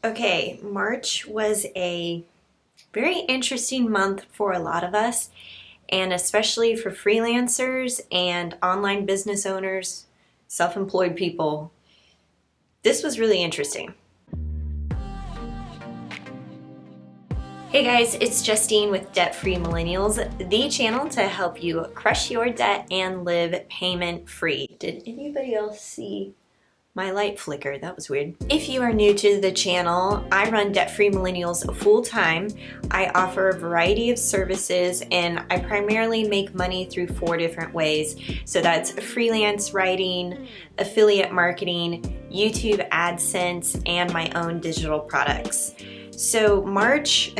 Okay, March was a very interesting month for a lot of us, and especially for freelancers and online business owners, self-employed people. This was really interesting. Hey guys, it's Justine with Debt Free Millennials, the channel to help you crush your debt and live payment free. Did anybody else see my light flicker? That was weird. If you are new to the channel, I run Debt Free Millennials full-time. I offer a variety of services and I primarily make money through 4 different ways. So that's freelance writing, affiliate marketing, YouTube AdSense, and my own digital products. So March,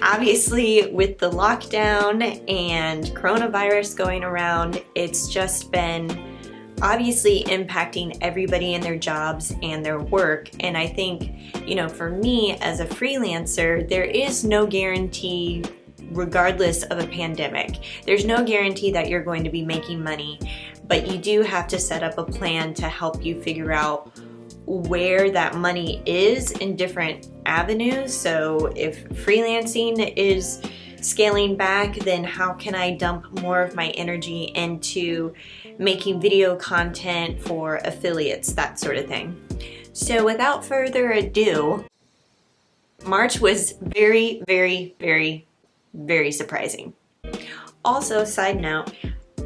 obviously with the lockdown and coronavirus going around, it's just been obviously impacting everybody in their jobs and their work. And I think, for me as a freelancer, there is no guarantee regardless of a pandemic. There's no guarantee that you're going to be making money, but you do have to set up a plan to help you figure out where that money is in different avenues. So if freelancing is scaling back, then how can I dump more of my energy into making video content for affiliates, that sort of thing. So without further ado, March was very, very, very, very surprising. Also, side note,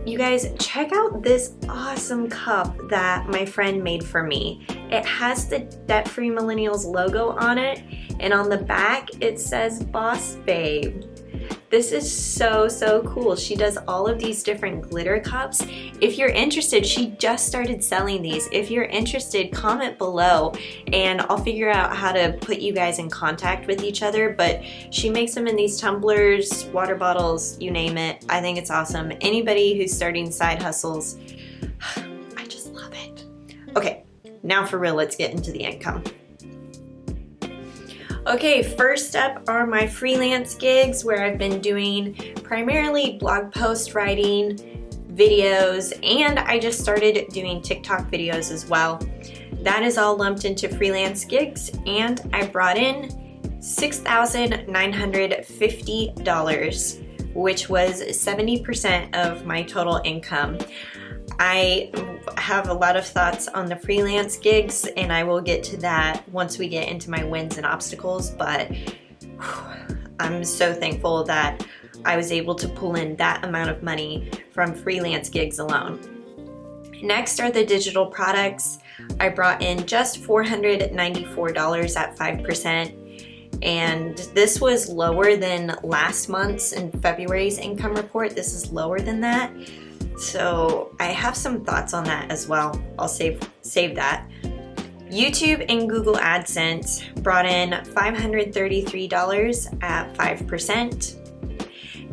you guys, check out this awesome cup that my friend made for me. It has the Debt Free Millennials logo on it, and on the back it says Boss Babe. This is so cool. She does all of these different glitter cups. If you're interested, she just started selling these. If you're interested, comment below and I'll figure out how to put you guys in contact with each other. But she makes them in these tumblers, water bottles, you name it. I think it's awesome. Anybody who's starting side hustles, I just love it. Okay, now for real, let's get into the income. Okay, first up are my freelance gigs where I've been doing primarily blog post writing, videos, and I just started doing TikTok videos as well. That is all lumped into freelance gigs, and I brought in $6,950, which was 70% of my total income. I have a lot of thoughts on the freelance gigs, and I will get to that once we get into my wins and obstacles, but I'm so thankful that I was able to pull in that amount of money from freelance gigs alone. Next are the digital products. I brought in just $494 at 5%, and this was lower than last month's and February's income report. This is lower than that. So I have some thoughts on that as well. I'll save that. YouTube and Google AdSense brought in $533 at 5%.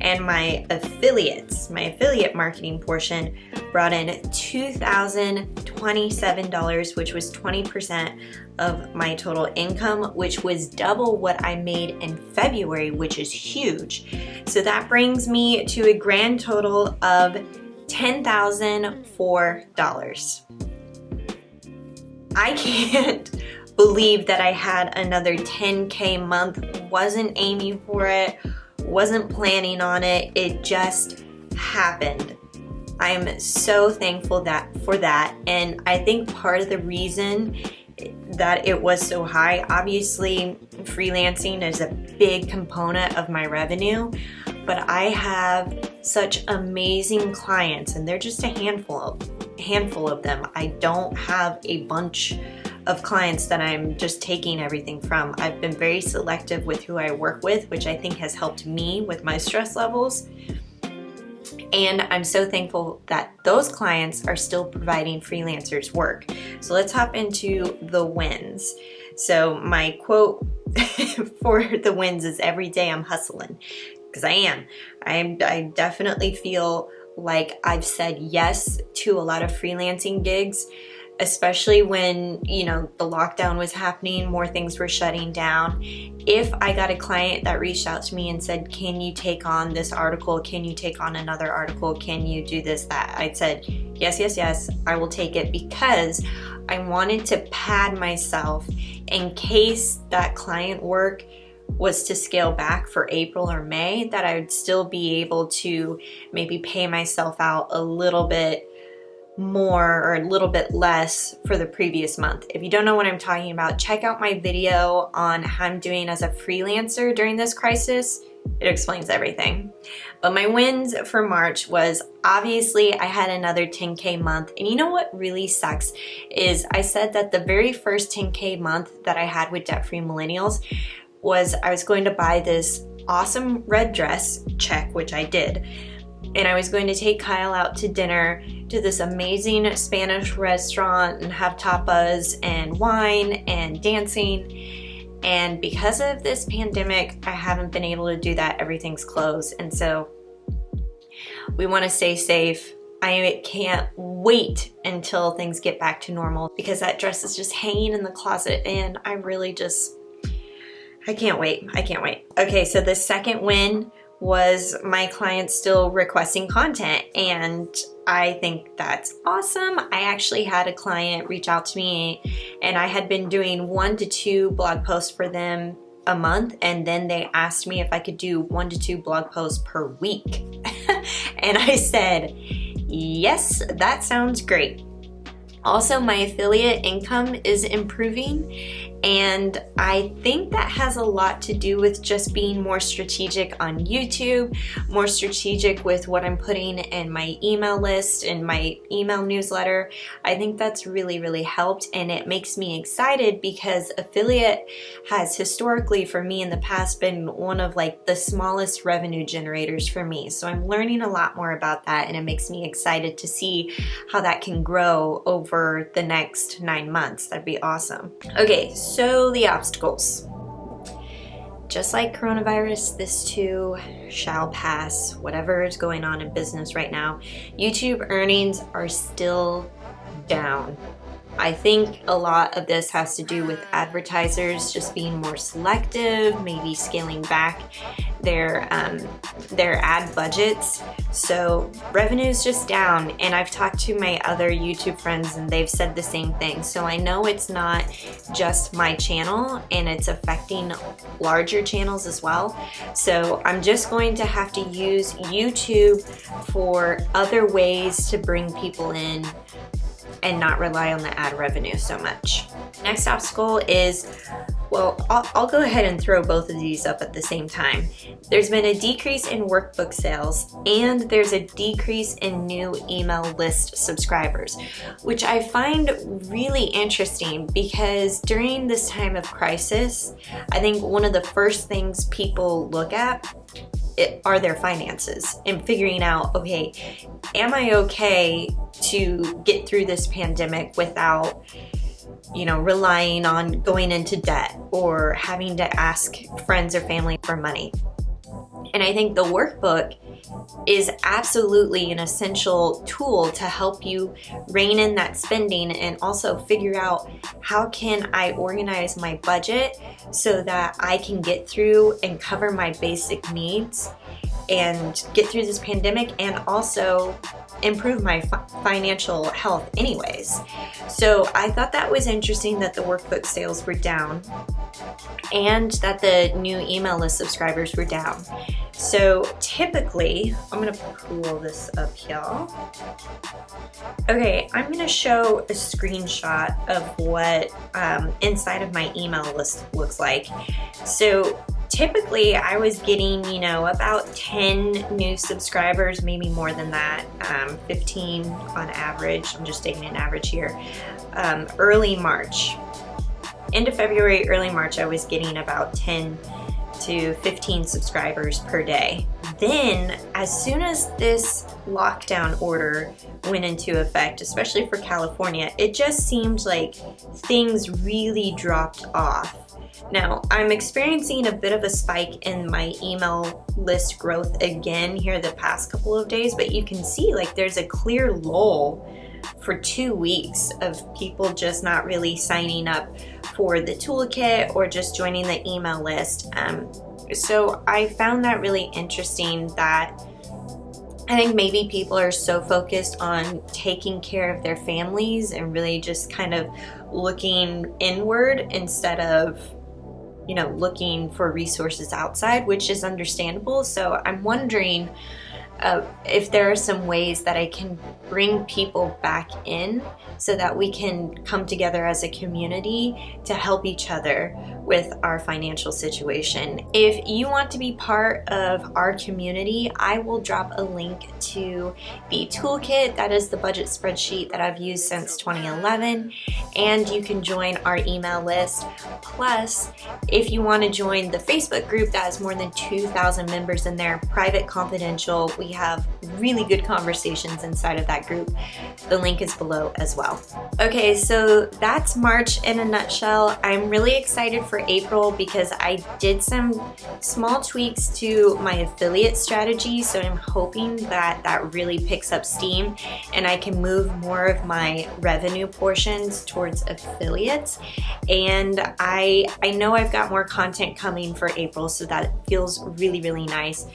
And my affiliate marketing portion brought in $2,027, which was 20% of my total income, which was double what I made in February, which is huge. So that brings me to a grand total of $10,004. I can't believe that I had another 10K month. Wasn't aiming for it, wasn't planning on it. It just happened. I'm so thankful for that. And I think part of the reason that it was so high, obviously freelancing is a big component of my revenue, but I have such amazing clients, and they're just a handful of them. I don't have a bunch of clients that I'm just taking everything from. I've been very selective with who I work with, which I think has helped me with my stress levels. And I'm so thankful that those clients are still providing freelancers work. So let's hop into the wins. So my quote for the wins is, every day I'm hustling. Because I am. I definitely feel like I've said yes to a lot of freelancing gigs, especially when, the lockdown was happening, more things were shutting down. If I got a client that reached out to me and said, can you take on this article? Can you take on another article? Can you do this, that? I said, yes, I will take it, because I wanted to pad myself in case that client work was to scale back for April or May, that I would still be able to maybe pay myself out a little bit more or a little bit less for the previous month. If you don't know what I'm talking about, check out my video on how I'm doing as a freelancer during this crisis. It explains everything. But my wins for March was, obviously I had another 10K month. And you know what really sucks is I said that the very first 10K month that I had with Debt Free Millennials was I was going to buy this awesome red dress, check, which I did. And I was going to take Kyle out to dinner to this amazing Spanish restaurant and have tapas and wine and dancing. And because of this pandemic, I haven't been able to do that. Everything's closed. And so we want to stay safe. I can't wait until things get back to normal because that dress is just hanging in the closet and I can't wait. I can't wait. Okay, so the second win was my clients still requesting content, and I think that's awesome. I actually had a client reach out to me and I had been doing 1 to 2 blog posts for them a month, and then they asked me if I could do 1 to 2 blog posts per week. And I said, yes, that sounds great. Also, my affiliate income is improving, and I think that has a lot to do with just being more strategic on YouTube, more strategic with what I'm putting in my email list and my email newsletter. I think that's really, really helped, and it makes me excited because affiliate has historically for me in the past been one of like the smallest revenue generators for me. So I'm learning a lot more about that, and it makes me excited to see how that can grow over the next 9 months. That'd be awesome. Okay, so the obstacles. Just like coronavirus, this too shall pass. Whatever is going on in business right now, YouTube earnings are still down. I think a lot of this has to do with advertisers just being more selective, maybe scaling back their ad budgets. So revenue is just down, and I've talked to my other YouTube friends and they've said the same thing. So I know it's not just my channel and it's affecting larger channels as well. So I'm just going to have to use YouTube for other ways to bring people in and not rely on the ad revenue so much. Next obstacle is, well, I'll go ahead and throw both of these up at the same time. There's been a decrease in workbook sales, and there's a decrease in new email list subscribers, which I find really interesting because during this time of crisis, I think one of the first things people look at are their finances and figuring out, okay, am I okay to get through this pandemic without, relying on going into debt or having to ask friends or family for money? And I think the workbook is absolutely an essential tool to help you rein in that spending and also figure out how can I organize my budget so that I can get through and cover my basic needs and get through this pandemic and also improve my financial health anyways. So I thought that was interesting that the workbook sales were down and that the new email list subscribers were down. So typically, I'm gonna pull this up, y'all. Okay, I'm gonna show a screenshot of what inside of my email list looks like. So typically I was getting, about 10 new subscribers, maybe more than that, 15 on average. I'm just taking an average here. Early March. End of February, early March, I was getting about 10 to 15 subscribers per day. Then, as soon as this lockdown order went into effect, especially for California, it just seemed like things really dropped off. Now, I'm experiencing a bit of a spike in my email list growth again here the past couple of days, but you can see like there's a clear lull for 2 weeks of people just not really signing up for the toolkit or just joining the email list. So I found that really interesting that I think maybe people are so focused on taking care of their families and really just kind of looking inward instead of, you know, looking for resources outside, which is understandable. So I'm wondering if there are some ways that I can bring people back in so that we can come together as a community to help each other with our financial situation. If you want to be part of our community, I will drop a link to the toolkit. That is the budget spreadsheet that I've used since 2011, and you can join our email list. Plus, if you want to join the Facebook group that has more than 2,000 members in there, private, confidential, we have really good conversations inside of that group. The link is below as well. Okay, so that's March in a nutshell. I'm really excited for April because I did some small tweaks to my affiliate strategy, so I'm hoping that that really picks up steam and I can move more of my revenue portions towards affiliates. And I know I've got more content coming for April, so that feels really, really nice.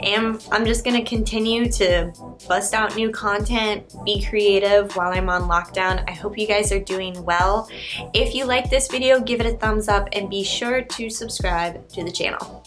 And I'm just gonna continue to bust out new content, be creative while I'm on lockdown. I hope you guys are doing well. If you like this video, give it a thumbs up and be sure to subscribe to the channel.